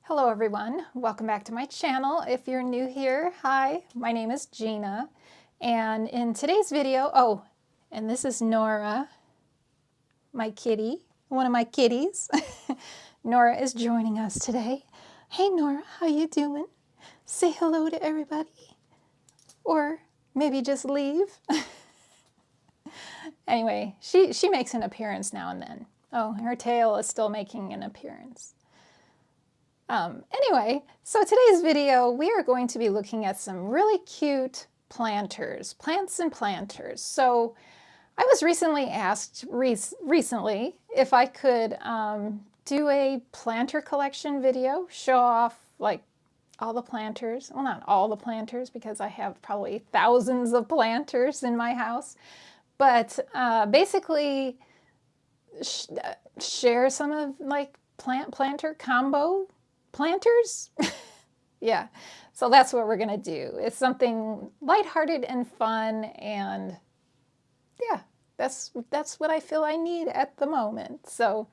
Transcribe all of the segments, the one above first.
Hello everyone, welcome back to my channel. If you're new here, hi, my name is Gina, and in today's video, and this is Nora, my kitty, one of my kitties. Nora is joining us today. Hey Nora, how you doing? Say hello to everybody, or maybe just leave. Anyway, she makes an appearance now and then. Oh, her tail is still making an appearance. Anyway, so today's video, we are going to be looking at some really cute planters, plants and planters. So I was recently asked recently if I could do a planter collection video, show off like all the planters. Well, not all the planters because I have probably thousands of planters in my house, but basically share some of like planter combo planters. Yeah, so that's what we're gonna do. It's something lighthearted and fun, and yeah, that's what I feel I need at the moment. So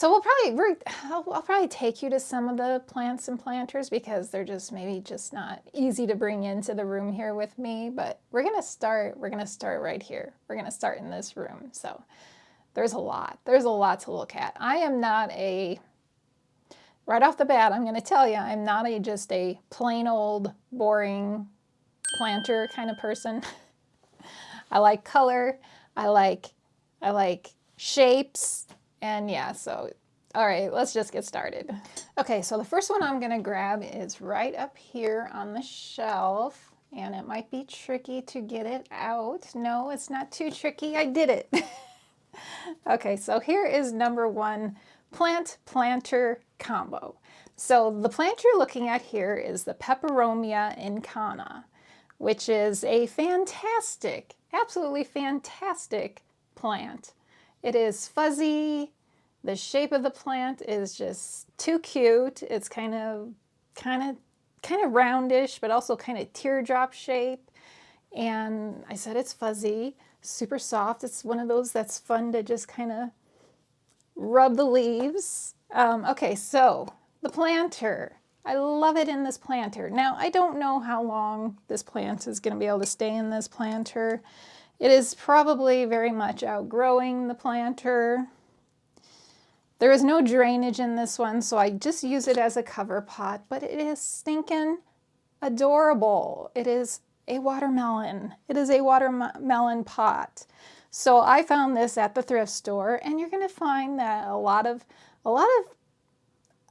I'll probably take you to some of the plants and planters because they're just maybe just not easy to bring into the room here with me. But we're gonna start right here. We're gonna start in this room. So there's a lot to look at. I am not a Right off the bat, I'm going to tell you, I'm not just a plain old boring planter kind of person. I like color, I like shapes, and yeah, so all right, let's just get started. Okay, so the first one I'm going to grab is right up here on the shelf, and it might be tricky to get it out. No, it's not too tricky. I did it. Okay, so here is number one, plant-planter combo. So the plant you're looking at here is the Peperomia incana, which is a fantastic, absolutely fantastic plant. It is fuzzy. The shape of the plant is just too cute. It's kind of roundish, but also kind of teardrop shape. And I said it's fuzzy, super soft. It's one of those that's fun to just kind of rub the leaves. Okay, so the planter. I love it in this planter. Now, I don't know how long this plant is going to be able to stay in this planter. It is probably very much outgrowing the planter. There is no drainage in this one, so I just use it as a cover pot, but it is stinking adorable. It is a watermelon. It is a watermelon pot. So I found this at the thrift store, and you're going to find that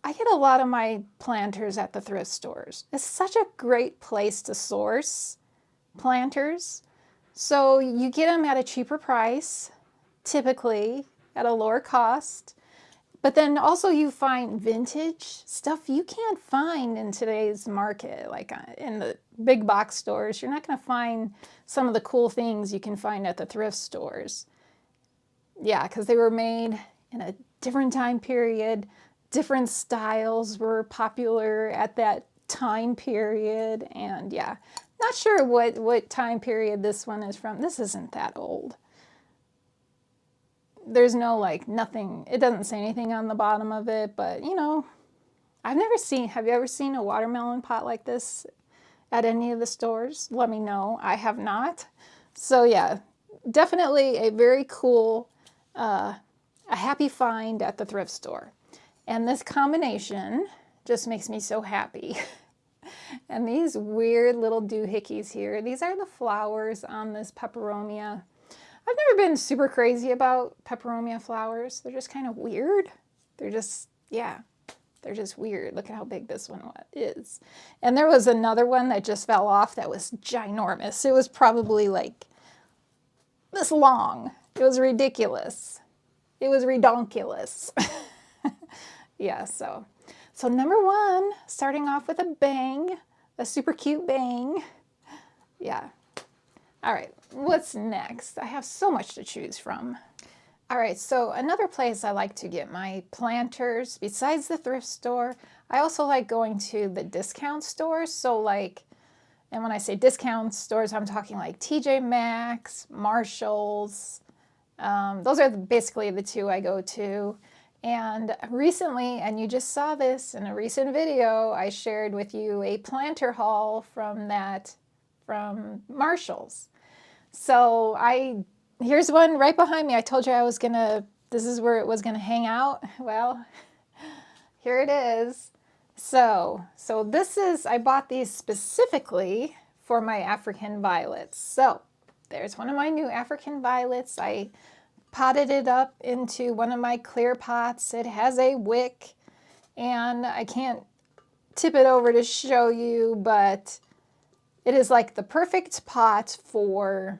I get a lot of my planters at the thrift stores. It's such a great place to source planters. So you get them at a cheaper price, typically at a lower cost. But then also you find vintage stuff you can't find in today's market, like in the big box stores. You're not going to find some of the cool things you can find at the thrift stores. Yeah, because they were made in a different time period. Different styles were popular at that time period. And yeah, not sure what time period this one is from. This isn't that old. There's no nothing, it doesn't say anything on the bottom of it, but you know, have you ever seen a watermelon pot like this at any of the stores? Let me know. I have not. So yeah, definitely a very cool, a happy find at the thrift store. And this combination just makes me so happy. And these weird little doohickeys here, these are the flowers on this Peperomia. I've never been super crazy about Peperomia flowers. They're just kind of weird. They're just weird. Look at how big this one is. And there was another one that just fell off that was ginormous. It was probably like this long. It was ridiculous. It was redonkulous. Yeah, so number one, starting off with a bang, a super cute bang. Yeah. All right, what's next? I have so much to choose from. All right, so another place I like to get my planters, besides the thrift store, I also like going to the discount stores. So and when I say discount stores, I'm talking like TJ Maxx, Marshalls. Those are basically the two I go to. And recently, and you just saw this in a recent video, I shared with you a planter haul from Marshall's. So here's one right behind me. I told you this is where it was gonna hang out. Well, here it is. So I bought these specifically for my African violets. So there's one of my new African violets. I potted it up into one of my clear pots. It has a wick, and I can't tip it over to show you, but it is like the perfect pot for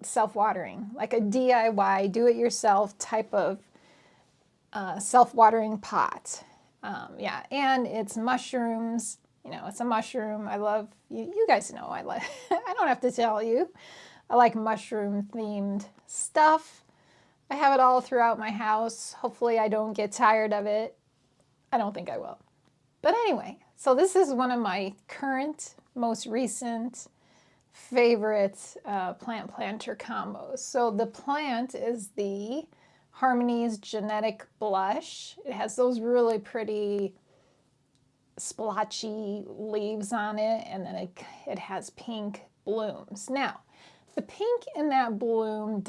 self-watering, like a DIY, do-it-yourself type of self-watering pot. Yeah, and it's mushrooms. You know, it's a mushroom. I love, you guys know I like, I don't have to tell you. I like mushroom themed stuff. I have it all throughout my house. Hopefully I don't get tired of it. I don't think I will. But anyway, so this is one of my current, most recent favorite plant planter combos. So the plant is the Harmony's Genetic Blush. It has those really pretty splotchy leaves on it, and then it has pink blooms. Now, the pink in that bloom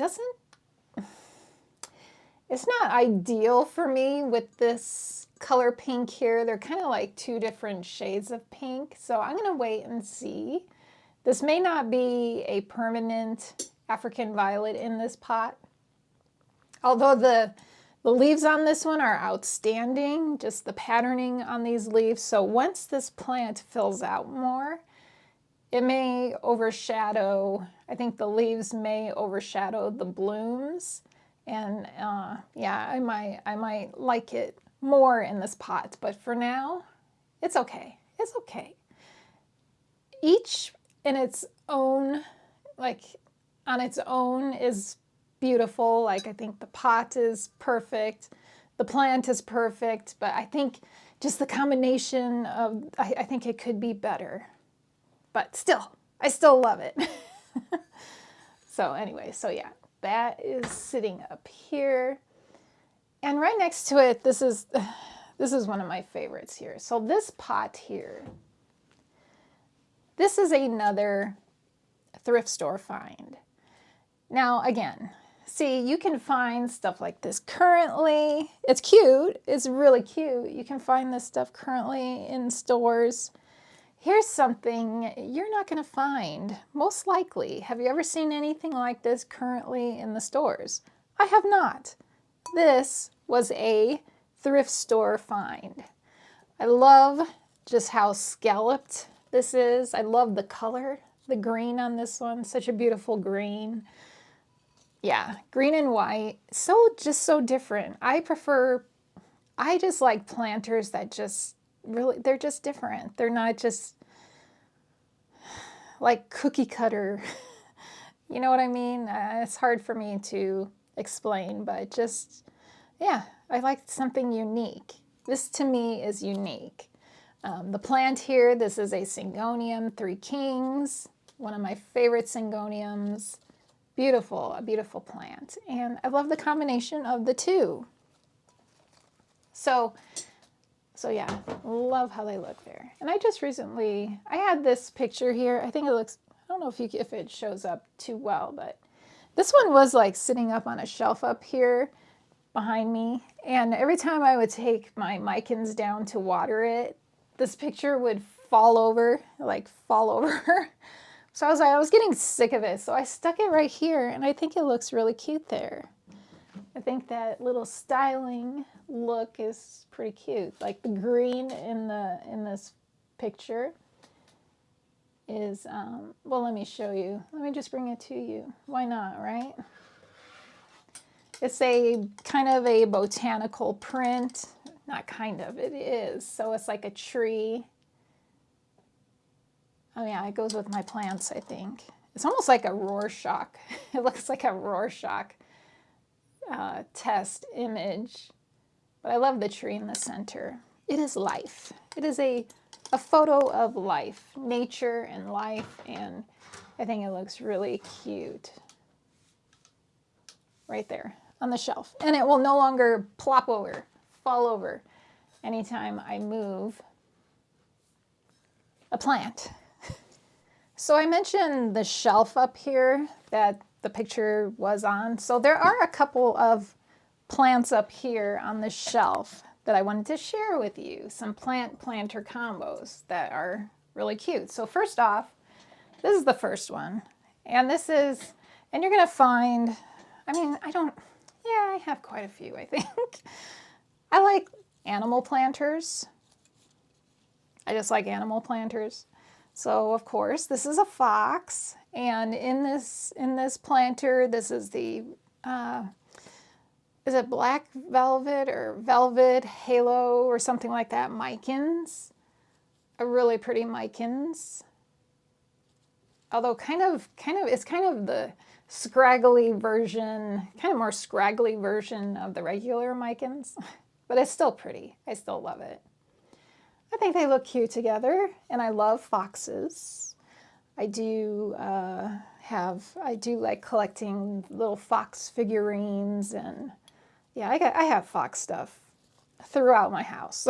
it's not ideal for me with this color pink here. They're kind of like two different shades of pink. So I'm going to wait and see. This may not be a permanent African violet in this pot. Although the leaves on this one are outstanding, just the patterning on these leaves. So once this plant fills out more, it may overshadow, I think the leaves may overshadow the blooms. And yeah, I might like it more in this pot, but for now, it's okay. It's okay. Each in its own, like on its own is beautiful. Like I think the pot is perfect. The plant is perfect, but I think just the combination of, I think it could be better. But still, I still love it. So anyway, so yeah, that is sitting up here. And right next to it, this is one of my favorites here. So this pot here, this is another thrift store find. Now again, see, you can find stuff like this currently. It's cute. It's really cute. You can find this stuff currently in stores. Here's something you're not going to find, most likely. Have you ever seen anything like this currently in the stores? I have not. This was a thrift store find. I love just how scalloped this is. I love the color, the green on this one. Such a beautiful green. Yeah, green and white. Just so different. I just like planters that just really, they're just different. They're not just like cookie cutter. You know what I mean? It's hard for me to explain, but just, yeah, I like something unique. This to me is unique. The plant here, this is a Syngonium 3 Kings, one of my favorite Syngoniums. Beautiful, a beautiful plant. And I love the combination of the two. So yeah, love how they look there. And I just recently, I had this picture here. I think it looks, I don't know if it shows up too well, but this one was like sitting up on a shelf up here behind me. And every time I would take my micans down to water it, this picture would fall over. So I was getting sick of it. So I stuck it right here, and I think it looks really cute there. I think that little styling look is pretty cute. Like the green in this picture is, well, let me show you. Let me just bring it to you. Why not, right? It's a kind of a botanical print. Not kind of, it is. So it's like a tree. Oh yeah, it goes with my plants, I think. It's almost like a Rorschach. It looks like a Rorschach test image. But I love the tree in the center. It is life. It is a photo of life, nature and life, and I think it looks really cute. Right there. on the shelf. And it will no longer plop over, fall over anytime I move a plant. So I mentioned the shelf up here that the picture was on. So there are a couple of plants up here on the shelf that I wanted to share with you. Some plant-planter combos that are really cute. So first off, this is the first one. And this is, and you're going to find, I mean, I have quite a few, I think. I like animal planters. I just like animal planters. So of course, this is a fox. And in this planter, this is the, is it black velvet or velvet halo or something like that? Micans, a really pretty micans. Although it's kind of the scraggly version, kind of more scraggly version of the regular micans, but it's still pretty. I still love it. I think they look cute together, and I love foxes. I do like collecting little fox figurines, and yeah, I have fox stuff throughout my house.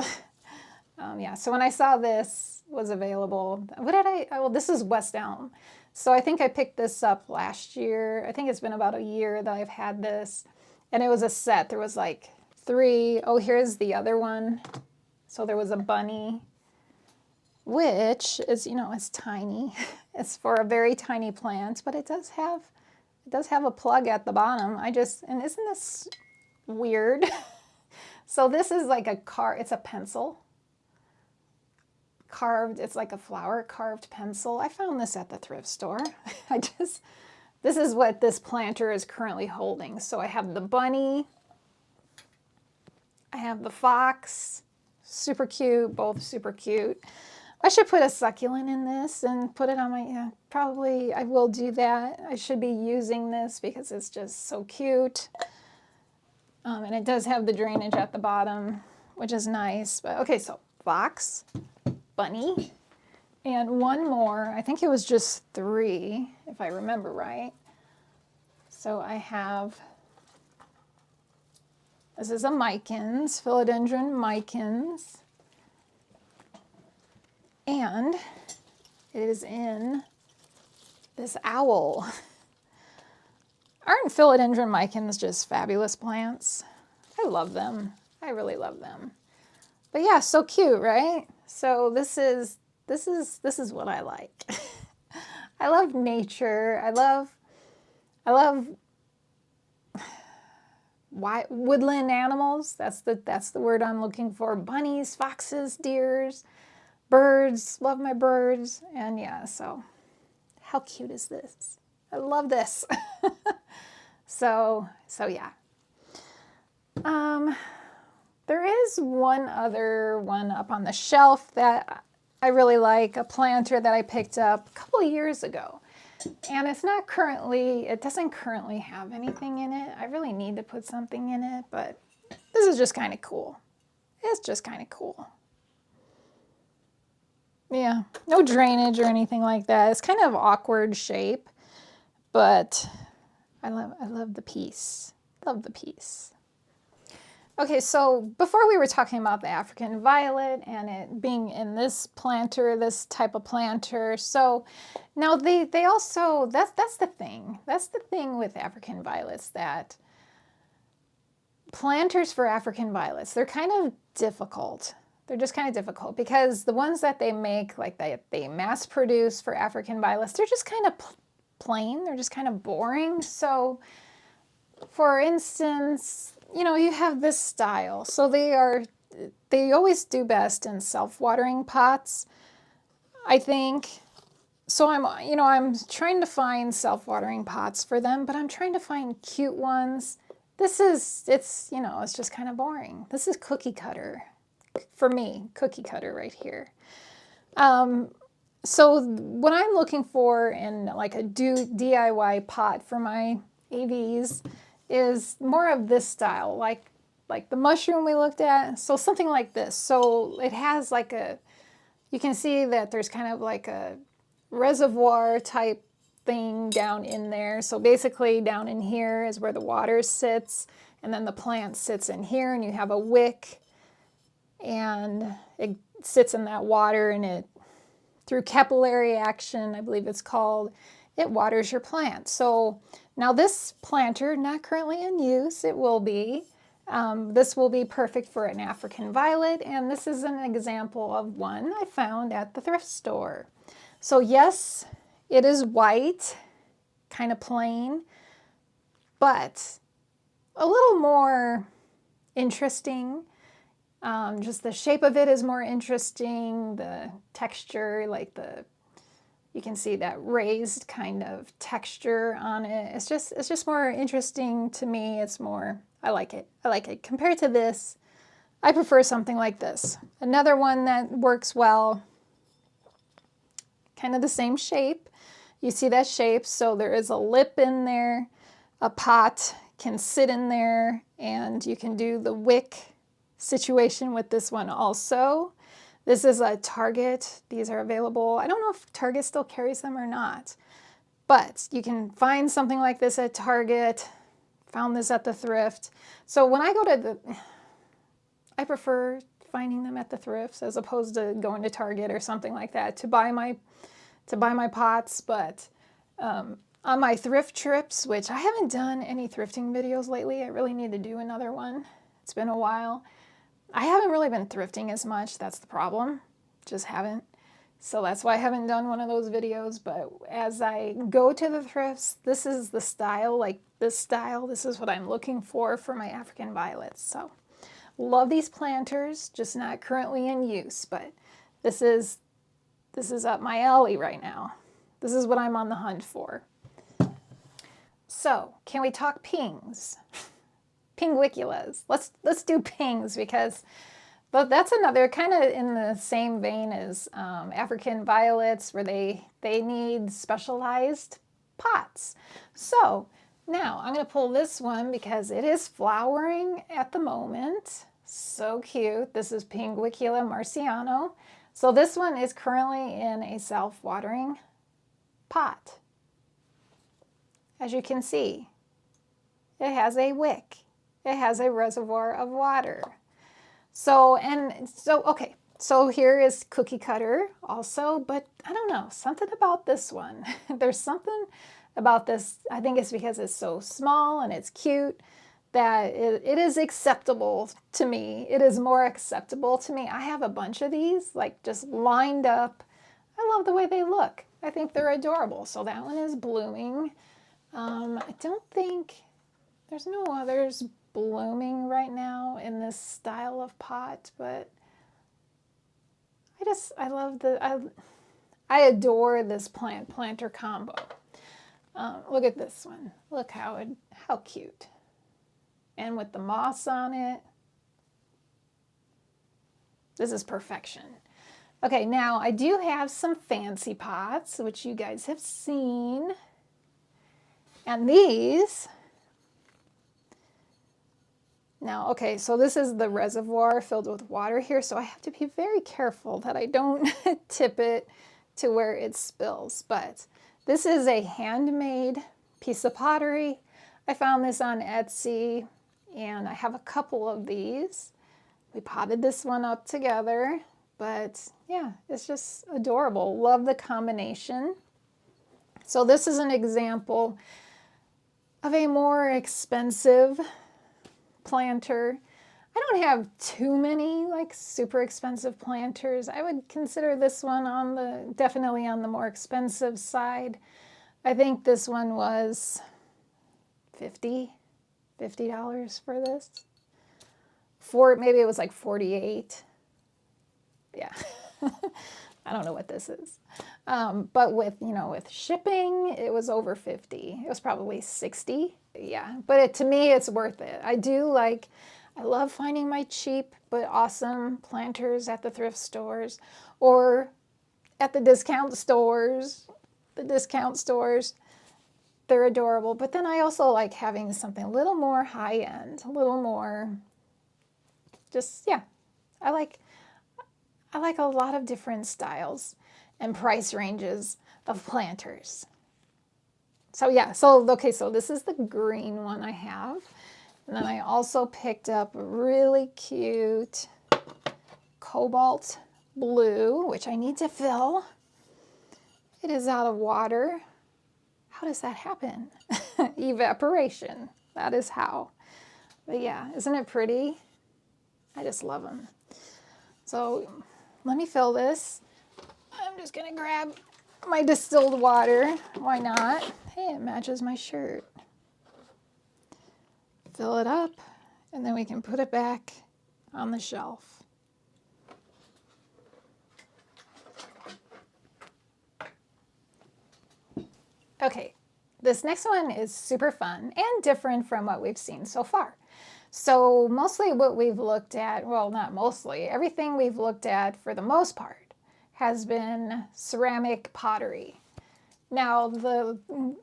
Yeah, so when I saw this was available, well, this is West Elm. So I think I picked this up last year. I think it's been about a year that I've had this, and it was a set. There was like 3. Oh, here's the other one. So there was a bunny, which is, it's tiny. It's for a very tiny plant, but it does have a plug at the bottom. And isn't this weird? So this is like it's a pencil. Carved, it's like a flower carved pencil. I found this at the thrift store. This is what this planter is currently holding. So I have the bunny, I have the fox, super cute, both super cute. I should put a succulent in this and put it on my, probably I will do that. I should be using this because it's just so cute. And it does have the drainage at the bottom, which is nice. But okay, so fox, bunny, and one more. I think it was just 3, if I remember right. So I have, this is a micans, philodendron micans, and it is in this owl. Aren't philodendron micans just fabulous plants? I love them. I really love them. But yeah, so cute, right? So this is what I like. I love nature. I love woodland animals. That's the word I'm looking for. Bunnies, foxes, deers, birds. Love my birds. And yeah, so how cute is this? I love this. So yeah. There is one other one up on the shelf that I really like, a planter that I picked up a couple of years ago. And it doesn't currently have anything in it. I really need to put something in it, but this is just kind of cool. It's just kind of cool. Yeah, no drainage or anything like that. It's kind of awkward shape, but I love the piece. Love the piece. Okay, so before we were talking about the African violet and it being in this planter, this type of planter. So now they also, that's the thing. That's the thing with African violets, that planters for African violets, they're kind of difficult. They're just kind of difficult because the ones that they make, like they mass produce for African violets, they're just kind of plain. They're just kind of boring. So for instance, you have this style. So they always do best in self-watering pots, I think. So I'm trying to find self-watering pots for them, but I'm trying to find cute ones. It's just kind of boring. This is cookie cutter for me, cookie cutter right here. So what I'm looking for in like a DIY pot for my AVs is more of this style, like the mushroom we looked at. So something like this. So it has you can see that there's kind of like a reservoir type thing down in there. So basically down in here is where the water sits, and then the plant sits in here, and you have a wick, and it sits in that water, and it, through capillary action, I believe it's called, it waters your plant. So now this planter, not currently in use, it will be. This will be perfect for an African violet, and this is an example of one I found at the thrift store. So yes, it is white, kind of plain, but a little more interesting. Just the shape of it is more interesting. The texture, like you can see that raised kind of texture on it. It's just more interesting to me. It's more, I like it. I like it. Compared to this, I prefer something like this. Another one that works well, kind of the same shape. You see that shape, so there is a lip in there. A pot can sit in there, and you can do the wick situation with this one also. This is a Target. These are available. I don't know if Target still carries them or not, but you can find something like this at Target. Found this at the thrift. So when I go to I prefer finding them at the thrifts as opposed to going to Target or something like that to buy my pots. But on my thrift trips, which I haven't done any thrifting videos lately, I really need to do another one. It's been a while. I haven't really been thrifting as much. That's the problem. Just haven't. So that's why I haven't done one of those videos. But as I go to the thrifts, this is the style, like this style. This is what I'm looking for my African violets. So love these planters, just not currently in use. But this is up my alley right now. This is what I'm on the hunt for. So can we talk pings? Pinguiculas. Let's do pings, because that's another kind of in the same vein as African violets, where they need specialized pots. So now I'm going to pull this one because it is flowering at the moment. So cute. This is Pinguicula marciano. So this one is currently in a self-watering pot. As you can see, it has a wick. It has a reservoir of water. Okay, so here is cookie cutter also, but I don't know, something about this one. There's something about this, I think it's because it's so small and it's cute, that it is acceptable to me. It is more acceptable to me. I have a bunch of these, like just lined up. I love the way they look. I think they're adorable. So that one is blooming. I don't think there's no others blooming right now in this style of pot, but I adore this planter combo. Look at this one. Look how cute. And with the moss on it, this is perfection. Okay, now I do have some fancy pots, which you guys have seen. And these, now, okay, so this is the reservoir filled with water here, so I have to be very careful that I don't tip it to where it spills. But this is a handmade piece of pottery. I found this on Etsy, and I have a couple of these. We potted this one up together, but yeah, it's just adorable. Love the combination. So this is an example of a more expensive planter. I don't have too many like super expensive planters. I would consider this one definitely on the more expensive side. I think this one was $50 for this. Maybe it was like 48. Yeah. I don't know what this is. But with shipping, it was over 50. It was probably 60. Yeah, but to me, it's worth it. I love finding my cheap but awesome planters at the thrift stores or at the discount stores. They're adorable. But then I also like having something a little more high-end, a little more I like a lot of different styles and price ranges of planters. So yeah, so okay, so this is the green one I have. And then I also picked up a really cute cobalt blue, which I need to fill. It is out of water. How does that happen? Evaporation. That is how. But yeah, isn't it pretty? I just love them. So let me fill this. I'm just gonna grab my distilled water. Why not? Hey, it matches my shirt. Fill it up, and then we can put it back on the shelf. Okay, this next one is super fun and different from what we've seen so far. So mostly what we've looked at, well, not mostly, everything we've looked at for the most part has been ceramic pottery. Now,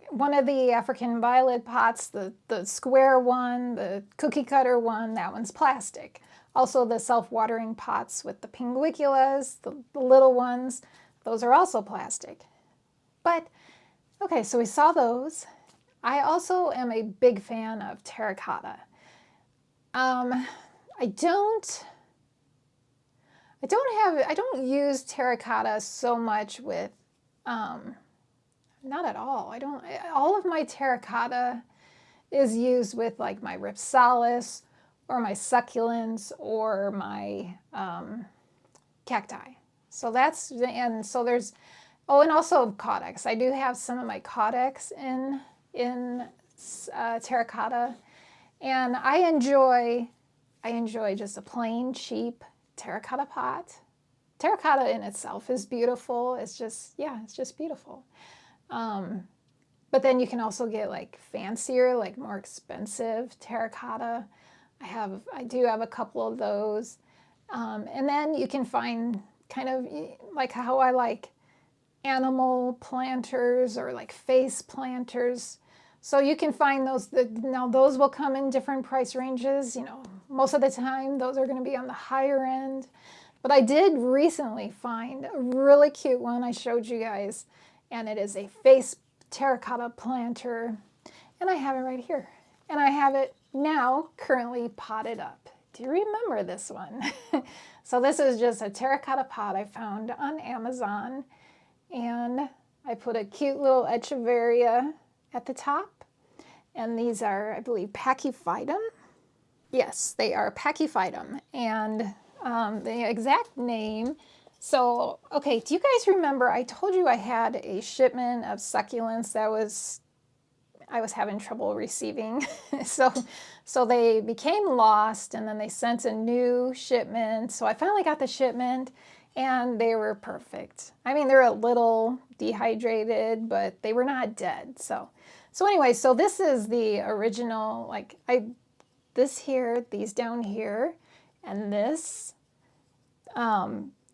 one of the African violet pots, the square one, the cookie cutter one, that one's plastic. Also the self-watering pots with the pinguiculas, the little ones, those are also plastic. But, okay, so we saw those. I also am a big fan of terracotta. I don't use terracotta so much with, not at all. All of my terracotta is used with like my ripsalis or my succulents or my cacti. So that's, and so there's, oh, and also caudex. I do have some of my caudex in terracotta, and I enjoy just a plain, cheap terracotta pot. Terracotta in itself is beautiful. It's just, yeah, it's just beautiful. But then you can also get like fancier, like more expensive terracotta. I do have a couple of those. And then you can find kind of like how I like animal planters or like face planters. So you can find those, now those will come in different price ranges. You know, most of the time those are going to be on the higher end. But I did recently find a really cute one I showed you guys, and it is a face terracotta planter, and I have it right here. And I have it now currently potted up. Do you remember this one? So this is just a terracotta pot I found on Amazon, and I put a cute little echeveria at the top. And these are, I believe, pachyphytum. Yes, they are pachyphytum. And the exact name. So, okay, do you guys remember I told you I had a shipment of succulents that I was having trouble receiving. So they became lost, and then they sent a new shipment. So I finally got the shipment, and they were perfect. I mean, they're a little dehydrated, but they were not dead. So anyway, so this is the original, like this here, these down here, and this,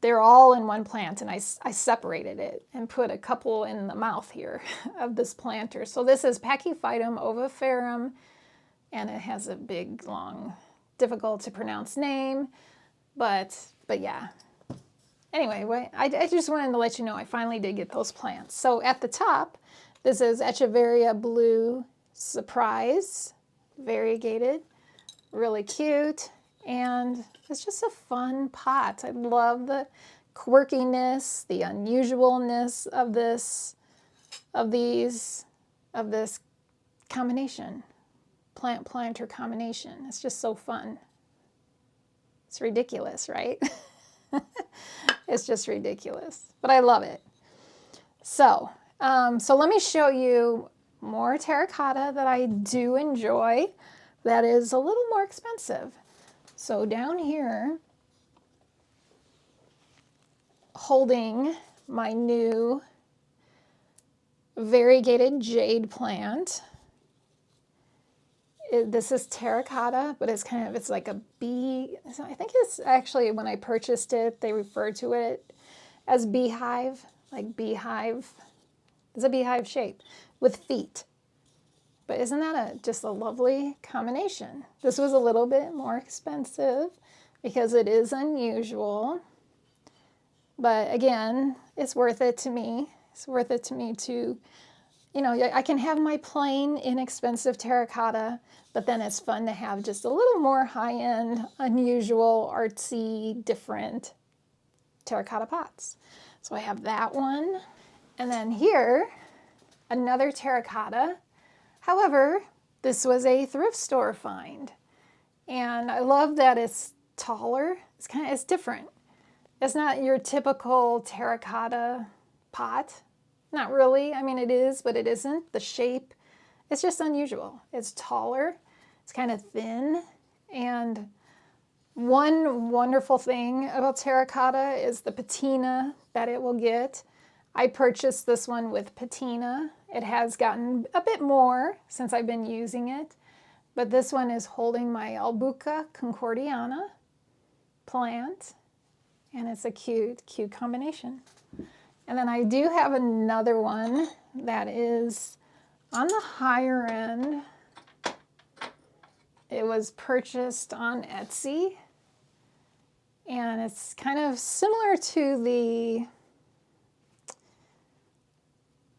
they're all in one plant, and I separated it and put a couple in the mouth here of this planter. So this is Pachyphytum oviferum, and it has a big, long, difficult to pronounce name, but yeah. Anyway, I just wanted to let you know I finally did get those plants. So at the top, this is Echeveria Blue Surprise, variegated, really cute, and it's just a fun pot. I love the quirkiness, the unusualness of this combination, plant-planter combination. It's just so fun. It's ridiculous, right? It's just ridiculous, but I love it. So let me show you more terracotta that I do enjoy that is a little more expensive. So down here, holding my new variegated jade plant. This is terracotta, but it's like a bee. I think it's actually, when I purchased it, they referred to it as beehive, like beehive. It's a beehive shape with feet. But isn't that just a lovely combination? This was a little bit more expensive because it is unusual. But again, it's worth it to me. It's worth it to me to you know, I can have my plain, inexpensive terracotta, but then it's fun to have just a little more high-end, unusual, artsy, different terracotta pots. So I have that one. And then here, another terracotta. However, this was a thrift store find. And I love that it's taller. It's different. It's not your typical terracotta pot. Not really. I mean, it is, but it isn't. The shape, it's just unusual. It's taller. It's kind of thin. And one wonderful thing about terracotta is the patina that it will get. I purchased this one with patina. It has gotten a bit more since I've been using it, but this one is holding my Albuca concordiana plant, and it's a cute combination. And then I do have another one that is on the higher end. It was purchased on Etsy, and it's kind of similar to the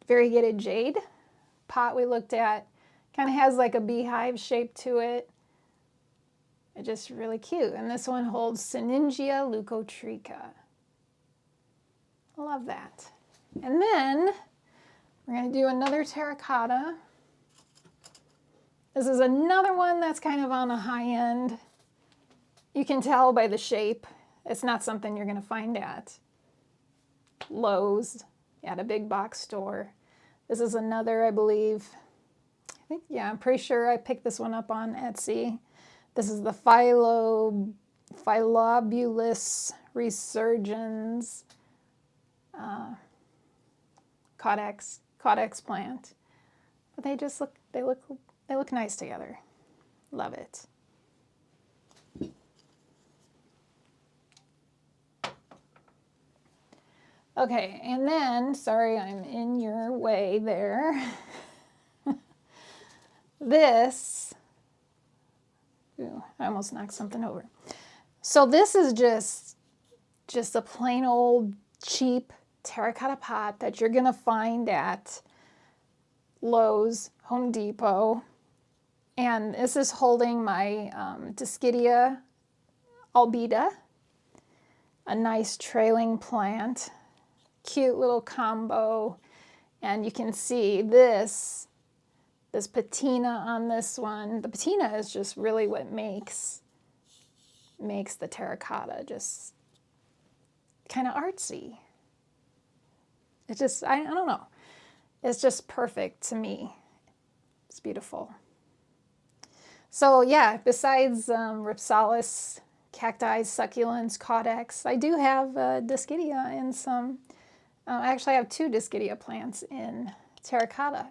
variegated jade pot we looked at. Kind of has like a beehive shape to it. It's just really cute. And this one holds Syningia leucotricha. I love that. And then we're going to do another terracotta. This is another one that's kind of on a high end. You can tell by the shape. It's not something you're going to find at Lowe's, at a big box store. This is another, I believe, I'm pretty sure I picked this one up on Etsy. This is the Philobulus resurgens Caudex plant. But they look nice together. Love it. Okay, and then, sorry, I'm in your way there. This, ooh, I almost knocked something over. So this is just a plain old cheap terracotta pot that you're gonna find at Lowe's, Home Depot. And this is holding my Dischidia albida, a nice trailing plant. Cute little combo, and you can see this patina on this one. The patina is just really what makes the terracotta just kind of artsy. It's just, I don't know. It's just perfect to me. It's beautiful. So yeah, besides Rhipsalis, cacti, succulents, caudex, I do have Dischidia and some. I actually have 2 Dischidia plants in terracotta.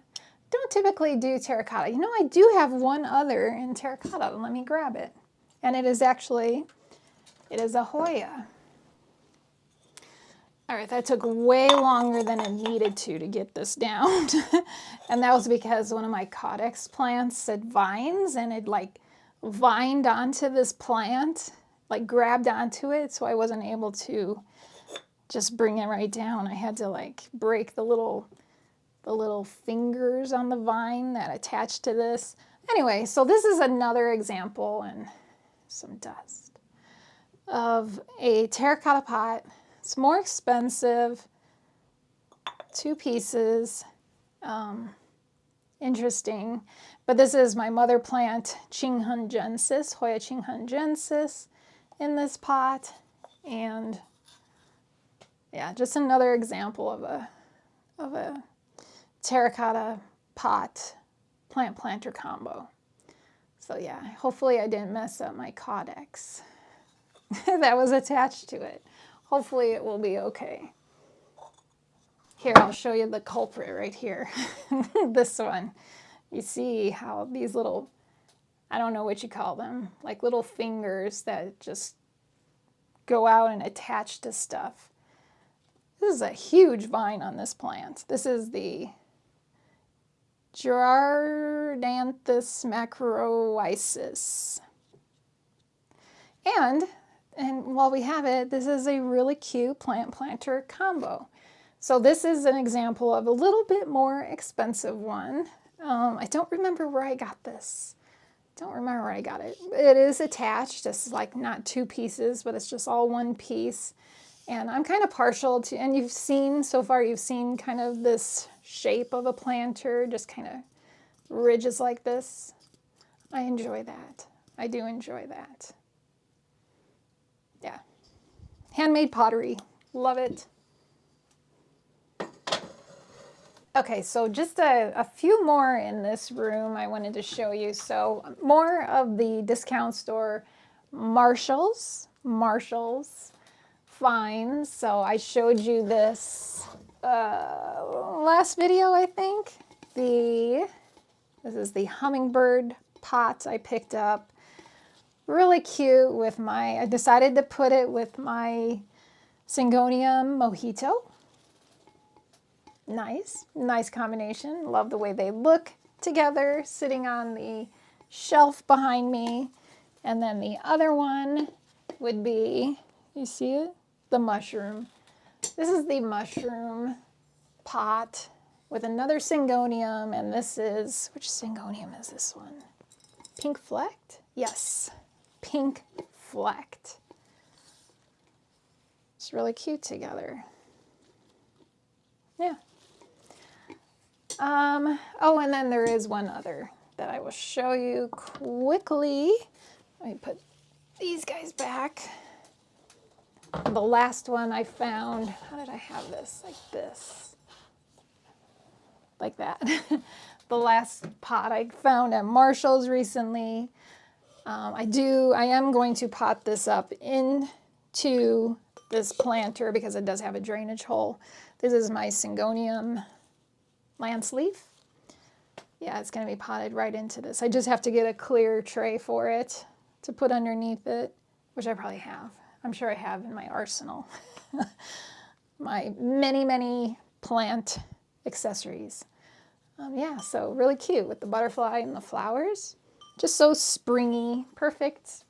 Don't typically do terracotta. You know, I do have one other in terracotta. Let me grab it. And it is a Hoya. All right, that took way longer than it needed to get this down. And that was because one of my caudex plants said vines, and it like vined onto this plant, like grabbed onto it, so I wasn't able to just bring it right down. I had to like break the little fingers on the vine that attached to this. Anyway, so this is another example, and some dust, of a terracotta pot. It's more expensive, 2 pieces, interesting. But this is my mother plant, Qinghungensis, Hoya Qinghungensis, in this pot. And yeah, just another example of a terracotta pot plant planter combo. So yeah, hopefully I didn't mess up my caudex that was attached to it. Hopefully it will be okay. Here, I'll show you the culprit right here. This one. You see how these little, I don't know what you call them, like little fingers that just go out and attach to stuff. This is a huge vine on this plant. This is the Girardanthus macroisis. And while we have it, this is a really cute plant planter combo. So this is an example of a little bit more expensive one. I don't remember where I got this. Don't remember where I got it. It is attached. It's like not two pieces, but it's just all one piece. And I'm kind of partial to, and you've seen, so far you've seen kind of this shape of a planter, just kind of ridges like this. I enjoy that. I do enjoy that. Yeah. Handmade pottery. Love it. Okay, so just a few more in this room I wanted to show you. So more of the discount store Marshalls finds. So I showed you this last video, I think. This is the hummingbird pot I picked up. Really cute with I decided to put it with my Syngonium mojito. Nice combination. Love the way they look together, sitting on the shelf behind me. And then the other one would be, you see it? The mushroom. This is the mushroom pot with another Syngonium, and this is, which Syngonium is this one? Pink Flecked? Yes, Pink Flecked. It's really cute together. Yeah. Oh, and then there is one other that I will show you quickly. Let me put these guys back. The last one I found, how did I have this? Like this. Like that. The last pot I found at Marshall's recently. I am going to pot this up into this planter because it does have a drainage hole. This is my Syngonium lance leaf. Yeah, it's going to be potted right into this. I just have to get a clear tray for it to put underneath it, which I probably have. I'm sure I have in my arsenal. My many plant accessories. Yeah, so really cute with the butterfly and the flowers. Just so springy, perfect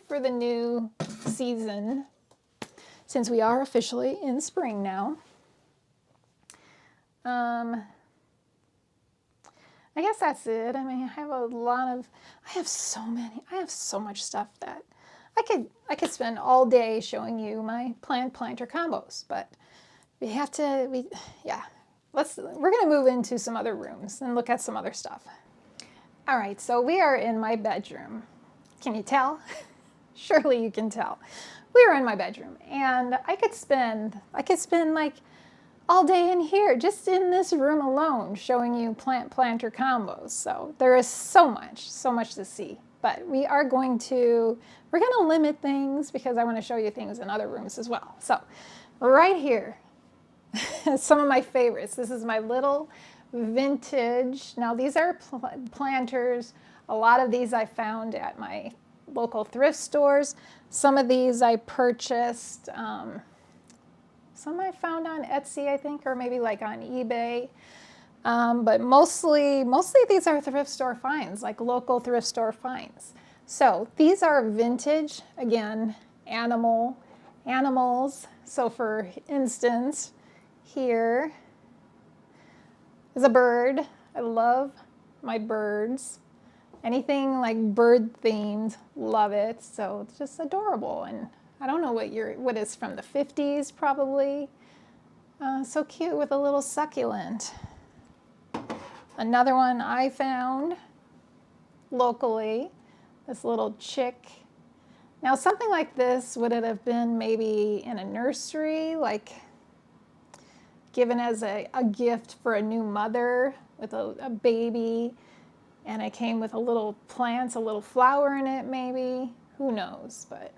for the new season, since we are officially in spring now. I guess that's it. I mean, I have so much stuff that I could spend all day showing you my planter combos, but we're gonna move into some other rooms and look at some other stuff. All right, so we are in my bedroom. Can you tell? Surely you can tell. We are in my bedroom, and I could spend like all day in here, just in this room alone, showing you planter combos. So there is so much to see. But we're going to limit things because I want to show you things in other rooms as well. So right here, some of my favorites. This is my little vintage. Now these are planters. A lot of these I found at my local thrift stores. Some of these I purchased. Some I found on Etsy, I think, or maybe like on eBay. But mostly these are thrift store finds, like local thrift store finds. So these are vintage, again, animals. So for instance, here is a bird. I love my birds. Anything like bird themed, love it. So it's just adorable. And I don't know what is from the 50s probably. So cute with a little succulent. Another one I found locally, this little chick. Now something like this, would it have been maybe in a nursery, like given as a gift for a new mother with a baby, and it came with a little plant, a little flower in it maybe, who knows, but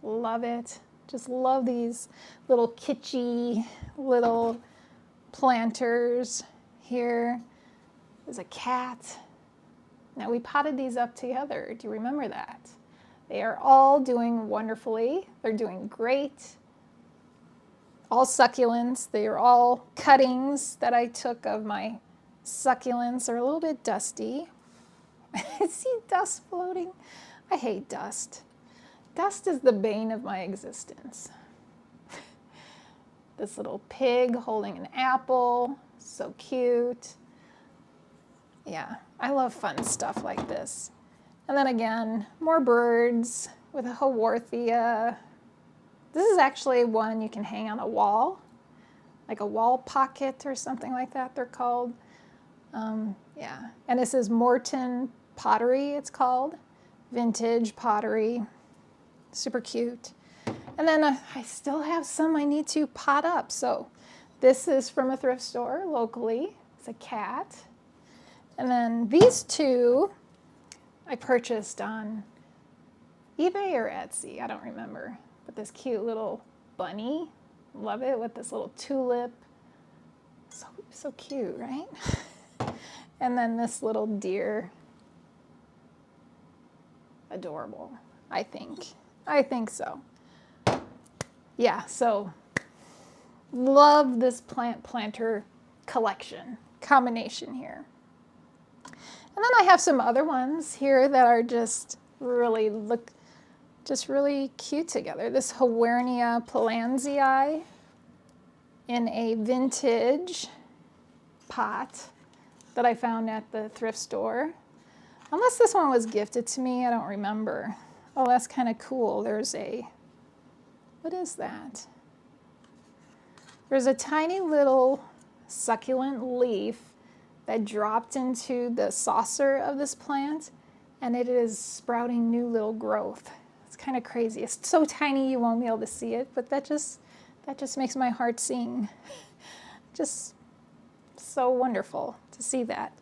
love it. Just love these little kitschy little planters. Here is a cat. Now we potted these up together. Do you remember that? They are all doing wonderfully. They're doing great. All succulents. They are all cuttings that I took of my succulents. They're a little bit dusty. I see dust floating. I hate dust. Dust is the bane of my existence. this little pig holding an apple. So cute. Yeah, I love fun stuff like this. And then again, more birds with a Haworthia. This is actually one you can hang on a wall, like a wall pocket or something like that they're called. Yeah, and this is Morton pottery, it's called. Vintage pottery, super cute. And then I still have some I need to pot up. So this is from a thrift store locally. It's a cat. And then these two I purchased on eBay or Etsy, I don't remember. But this cute little bunny, love it, with this little tulip. So cute, right? And then this little deer. Adorable, I think. I think so. Yeah, so love this planter collection combination here. And then I have some other ones here that are just really really cute together. This Haworthia Palanzii in a vintage pot that I found at the thrift store. Unless this one was gifted to me, I don't remember. Oh, that's kind of cool. There's a, what is that? There's a tiny little succulent leaf that dropped into the saucer of this plant, and it is sprouting new little growth. It's kind of crazy. It's so tiny you won't be able to see it, but that just makes my heart sing. Just so wonderful to see that.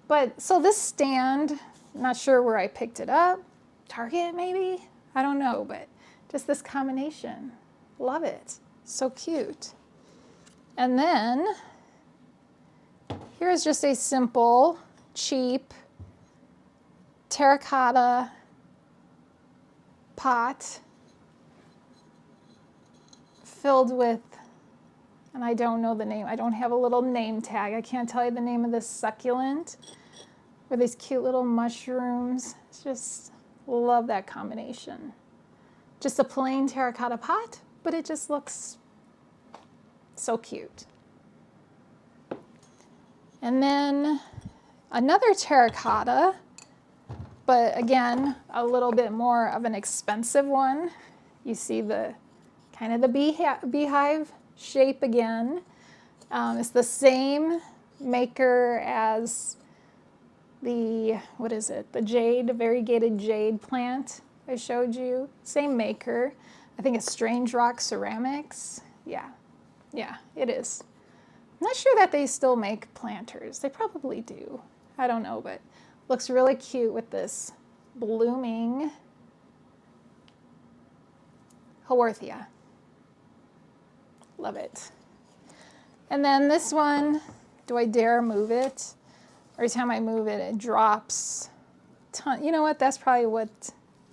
But so this stand, not sure where I picked it up, Target maybe, I don't know, but just this combination, love it, so cute. And then here's just a simple, cheap terracotta pot filled with, and I don't know the name, I don't have a little name tag, I can't tell you the name of this succulent, with these cute little mushrooms. It's just, love that combination. Just a plain terracotta pot, but it just looks so cute. And then another terracotta, but again, a little bit more of an expensive one. You see the kind of the beehive shape again. It's the same maker as the, what is it? The jade, variegated jade plant I showed you. Same maker. I think it's Strange Rock Ceramics. Yeah, it is. I'm not sure that they still make planters. They probably do. I don't know, but looks really cute with this blooming Haworthia. Love it. And then this one, do I dare move it? Every time I move it, it drops. You know what? That's probably what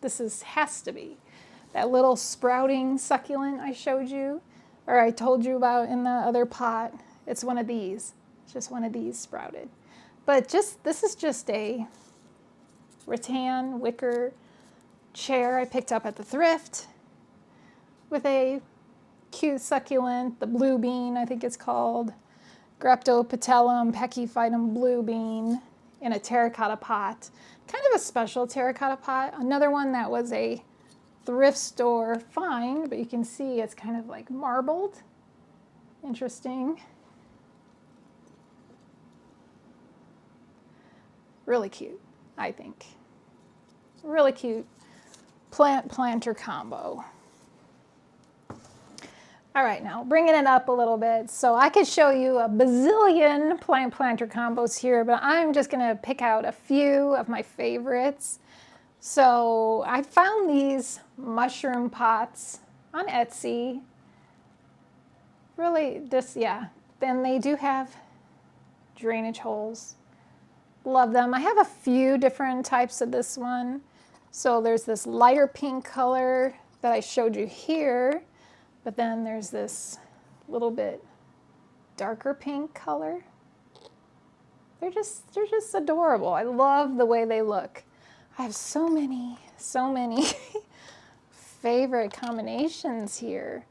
this has to be. That little sprouting succulent I showed you, or I told you about in the other pot. It's one of these. It's just one of these sprouted. But this is just a rattan wicker chair I picked up at the thrift with a cute succulent, the blue bean, I think it's called. Graptopetellum pachyphytum blue bean in a terracotta pot. Kind of a special terracotta pot. Another one that was a thrift store find, but you can see it's kind of like marbled. Interesting. Really cute, I think. Really cute planter combo. All right, now bringing it up a little bit. So I could show you a bazillion planter combos here, but I'm just gonna pick out a few of my favorites. So I found these mushroom pots on Etsy. Really just, yeah. Then they do have drainage holes. Love them. I have a few different types of this one. So there's this lighter pink color that I showed you here. But then there's this little bit darker pink color. They're just adorable. I love the way they look. I have so many favorite combinations here.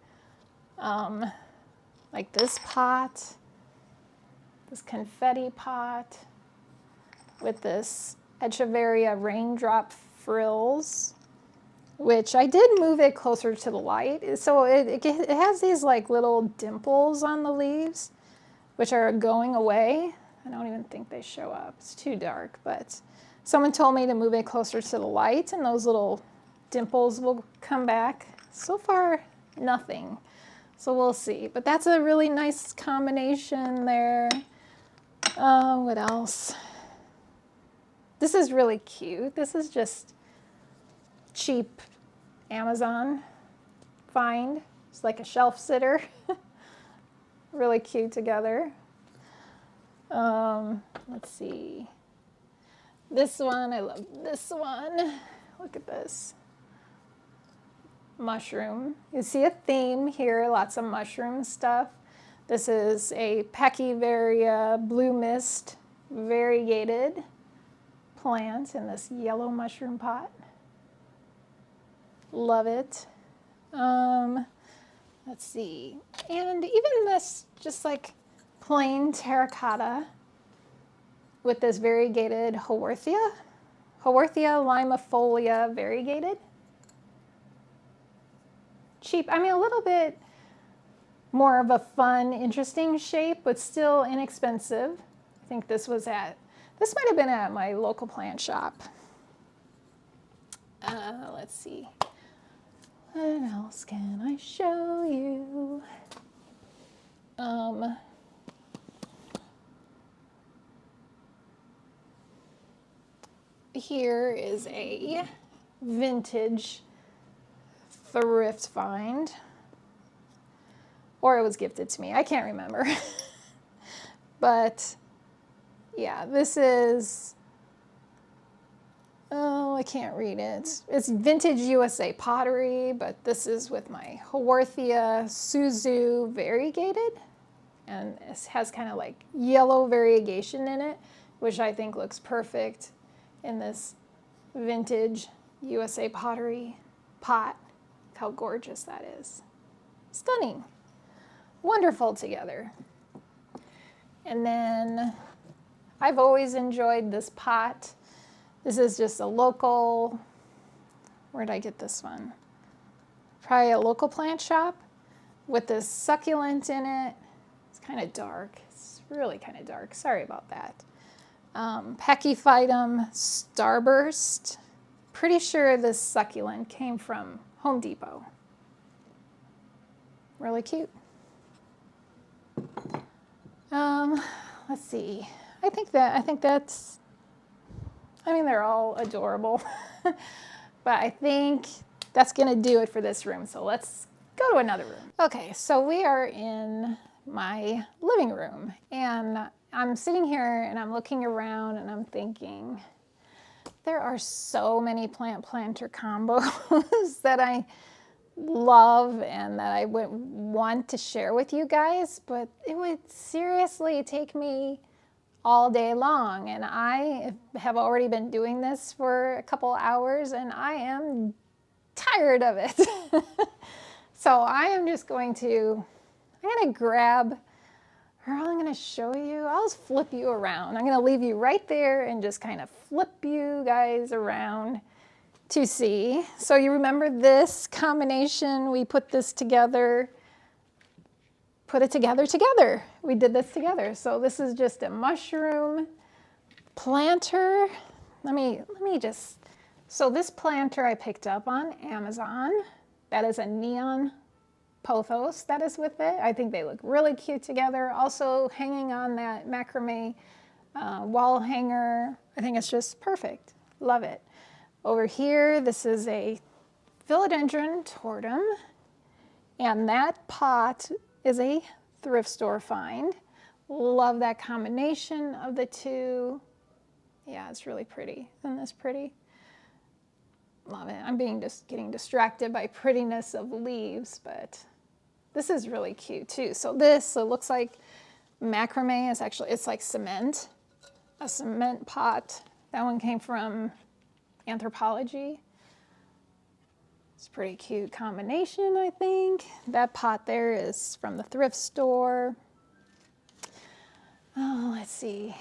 like this pot, this confetti pot with this Echeveria raindrop frills, which I did move it closer to the light. So it has these like little dimples on the leaves, which are going away. I don't even think they show up. It's too dark, but someone told me to move it closer to the light and those little dimples will come back. So far, nothing. So we'll see. But that's a really nice combination there. What else? This is really cute. This is just cheap Amazon find. It's like a shelf sitter. Really cute together. Let's see. This one, I love this one. Look at this. Mushroom. You see a theme here, lots of mushroom stuff. This is a Pachyvaria blue mist variegated plant in this yellow mushroom pot. Love it. Let's see. And even this just like plain terracotta with this variegated Haworthia limifolia variegated. Cheap. I mean, a little bit more of a fun, interesting shape, but still inexpensive. I think this might have been at my local plant shop. Let's see. What else can I show you? Here is a vintage thrift find, or it was gifted to me. I can't remember. But yeah, this is, oh, I can't read it. It's vintage USA pottery, but this is with my Haworthia Suzu variegated, and it has kind of like yellow variegation in it, which I think looks perfect in this vintage USA pottery pot. Look how gorgeous that is. Stunning. Wonderful together. And then I've always enjoyed this pot. This is just a local, where did I get this one? Probably a local plant shop with this succulent in it. It's kind of dark. It's really kind of dark. Sorry about that. Pachyphytum starburst. Pretty sure this succulent came from Home Depot. Really cute. Let's see. I think that's, I mean, they're all adorable, but I think that's gonna do it for this room. So let's go to another room. Okay, so we are in my living room, and I'm sitting here and I'm looking around and I'm thinking, there are so many plant-planter combos that I love and that I would want to share with you guys, but it would seriously take me all day long, and I have already been doing this for a couple hours and I am tired of it. So I'm going to grab, or I'm going to show you, I'll just flip you around. I'm going to leave you right there and just kind of flip you guys around to see. So you remember this combination, we put this together, put it together. We did this together. So this is just a mushroom planter. Let me just, so this planter I picked up on Amazon. That is a neon pothos that is with it. I think they look really cute together. Also hanging on that macrame wall hanger. I think it's just perfect. Love it. Over here, this is a philodendron tortum, and that pot is a thrift store find. Love that combination of the two. Yeah, it's really pretty. Isn't this pretty? Love it. I'm getting distracted by prettiness of leaves, but this is really cute too. So this, it looks like macrame is actually, it's like cement, a cement pot. That one came from Anthropology. It's a pretty cute combination, I think. That pot there is from the thrift store. Oh, let's see.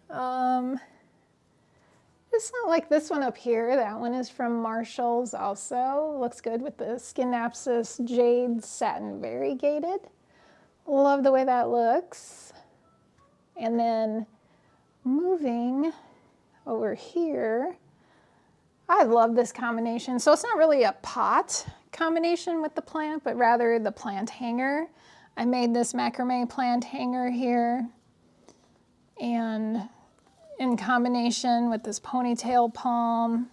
It's not like this one up here. That one is from Marshall's also. Looks good with the Skinapsis Jade Satin Variegated. Love the way that looks. And then moving over here, I love this combination. So it's not really a pot combination with the plant, but rather the plant hanger. I made this macrame plant hanger here, and in combination with this ponytail palm.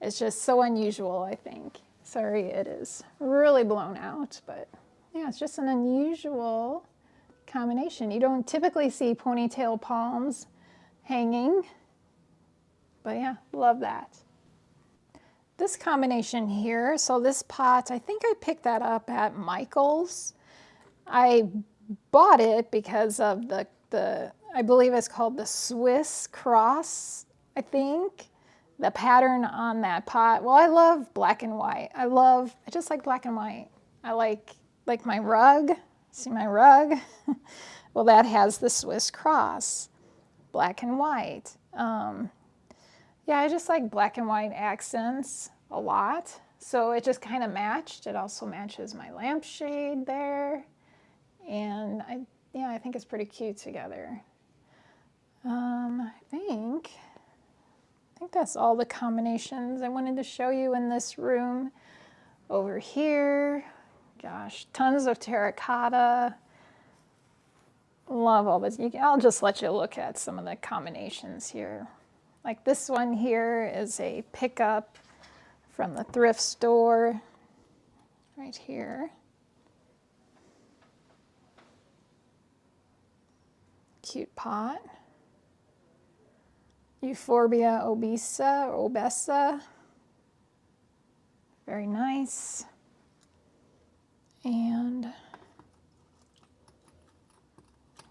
It's just so unusual, I think. Sorry, it is really blown out, but yeah, it's just an unusual combination. You don't typically see ponytail palms hanging, but yeah, love that. This combination here, so this pot, I think I picked that up at Michael's. I bought it because of the I believe it's called the Swiss cross, I think. The pattern on that pot. Well, I love black and white. I just like black and white. I like my rug. See my rug? Well, that has the Swiss cross, black and white. Yeah, I just like black and white accents a lot. So it just kind of matched. It also matches my lampshade there. And I think it's pretty cute together. I think that's all the combinations I wanted to show you in this room. Over here, gosh, tons of terracotta. Love all this. I'll just let you look at some of the combinations here. Like this one here is a pickup from the thrift store right here. Cute pot. Euphorbia obesa. Very nice. And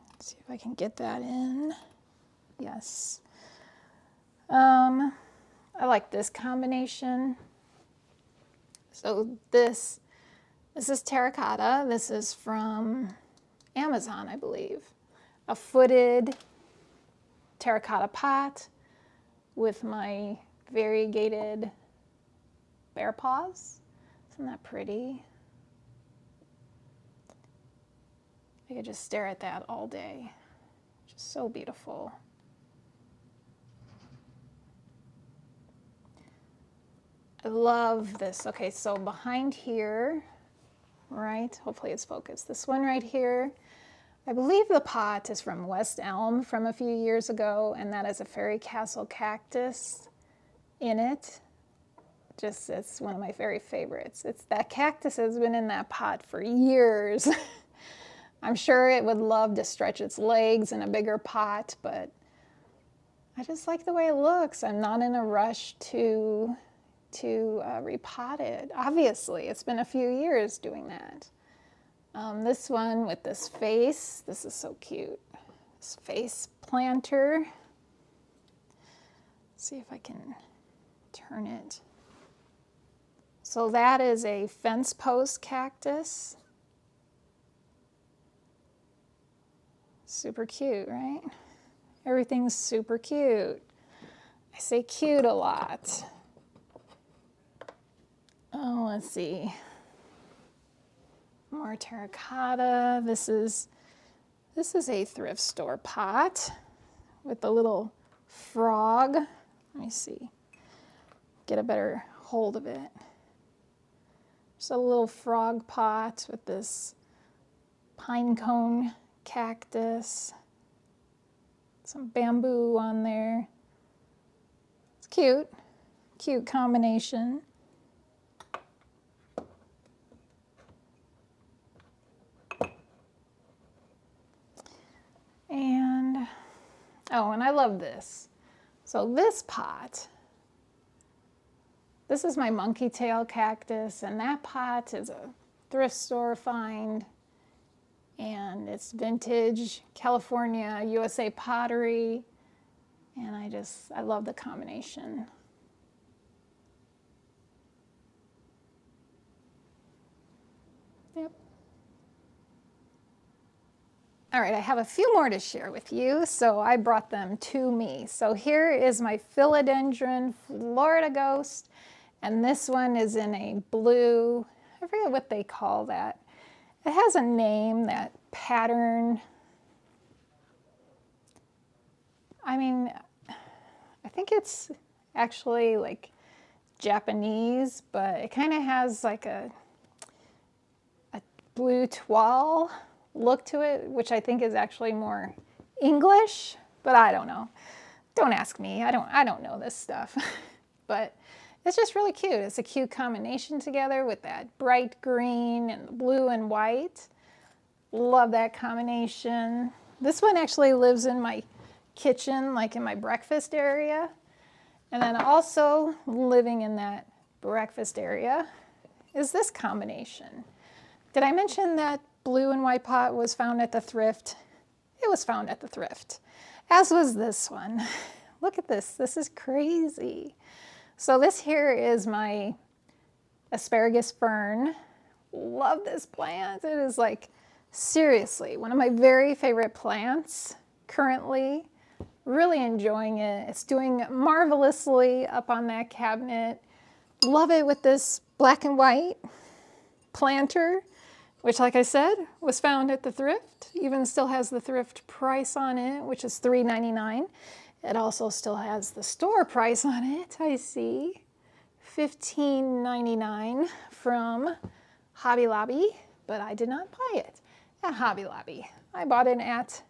let's see if I can get that in. Yes. I like this combination. So this is terracotta. This is from Amazon, I believe. A footed terracotta pot with my variegated bear paws. Isn't that pretty? I could just stare at that all day. Just so beautiful. I love this. Okay, so behind here, right? Hopefully it's focused. This one right here. I believe the pot is from West Elm from a few years ago, and that is a fairy castle cactus in it. Just, it's one of my very favorites. That cactus has been in that pot for years. I'm sure it would love to stretch its legs in a bigger pot, but I just like the way it looks. I'm not in a rush to repot it. Obviously, it's been a few years doing that. This one with this face, this is so cute. This face planter. Let's see if I can turn it. So that is a fence post cactus. Super cute, right? Everything's super cute. I say cute a lot. Oh, let's see. More terracotta. This is a thrift store pot with a little frog. Let me see. Get a better hold of it. Just a little frog pot with this pine cone cactus. Some bamboo on there. It's cute. Cute combination. And, oh, and I love this. So this pot, this is my monkey tail cactus, and that pot is a thrift store find, and it's vintage California, USA pottery, and I love the combination. All right, I have a few more to share with you, so I brought them to me. So here is my philodendron Florida Ghost, and this one is in a blue, I forget what they call that. It has a name, that pattern. I mean, I think it's actually like Japanese, but it kind of has like a blue toile look to it, which I think is actually more English, but I don't know. Don't ask me. I don't know this stuff. But it's just really cute. It's a cute combination together with that bright green and the blue and white. Love that combination. This one actually lives in my kitchen, like in my breakfast area. And then also living in that breakfast area is this combination. Did I mention that blue and white pot was found at the thrift? It was found at the thrift, as was this one. Look at this. This is crazy. So this here is my asparagus fern. Love this plant. It is like, seriously, one of my very favorite plants currently. Really enjoying it. It's doing marvelously up on that cabinet. Love it with this black and white planter, which, like I said, was found at the thrift. Even still has the thrift price on it, which is $3.99. It also still has the store price on it, I see. $15.99 from Hobby Lobby, but I did not buy it at Hobby Lobby. I bought it at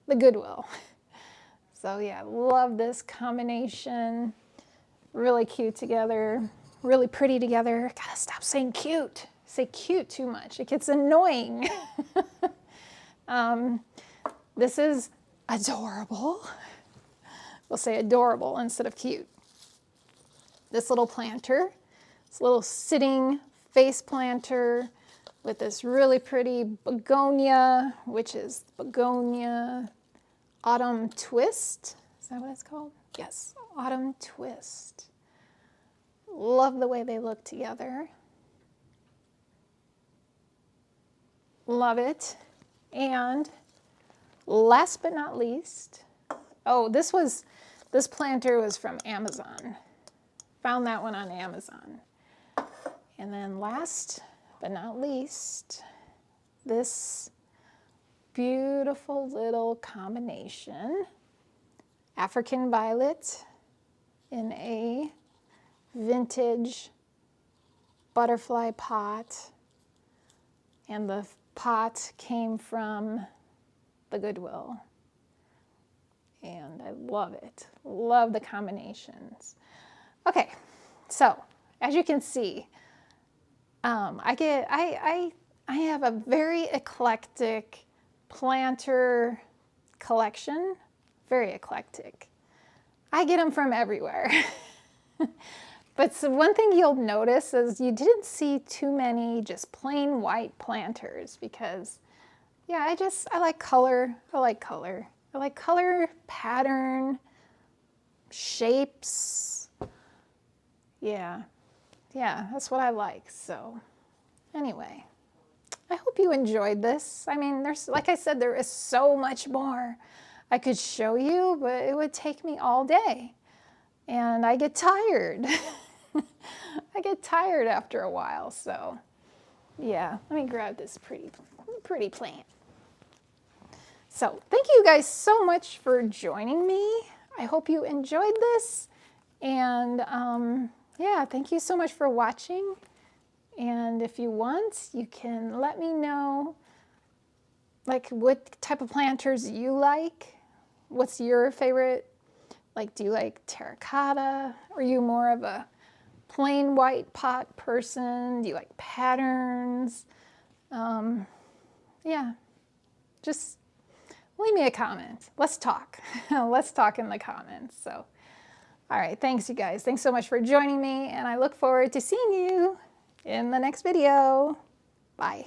the Goodwill. So yeah, love this combination. Really cute together, really pretty together. Gotta stop saying cute. Say cute too much. It gets annoying. This is adorable. We'll say adorable instead of cute. This little planter, this little sitting face planter with this really pretty begonia, which is begonia autumn twist. Is that what it's called? Yes, autumn twist. Love the way they look together. Love it. And last but not least, oh, this planter was from Amazon. Found that one on Amazon. And then last but not least, this beautiful little combination, African violet in a vintage butterfly pot. And the pot came from the Goodwill. And I love it. Love the combinations. Okay, so as you can see, I have a very eclectic planter collection. Very eclectic. I get them from everywhere. But so one thing you'll notice is you didn't see too many just plain white planters because, yeah, I like color. I like color. I like color, pattern, shapes. Yeah, that's what I like. So anyway, I hope you enjoyed this. I mean, like I said, there is so much more I could show you, but it would take me all day. And I get tired. I get tired after a while, so yeah, let me grab this pretty plant. So thank you guys so much for joining me. I hope you enjoyed this. And yeah, thank you so much for watching. And if you want, you can let me know like what type of planters you like. What's your favorite? Like, do you like terracotta? Are you more of a plain white pot person? Do you like patterns? Yeah, just leave me a comment. Let's talk. Let's talk in the comments. So, all right, thanks you guys. Thanks so much for joining me, and I look forward to seeing you in the next video. Bye.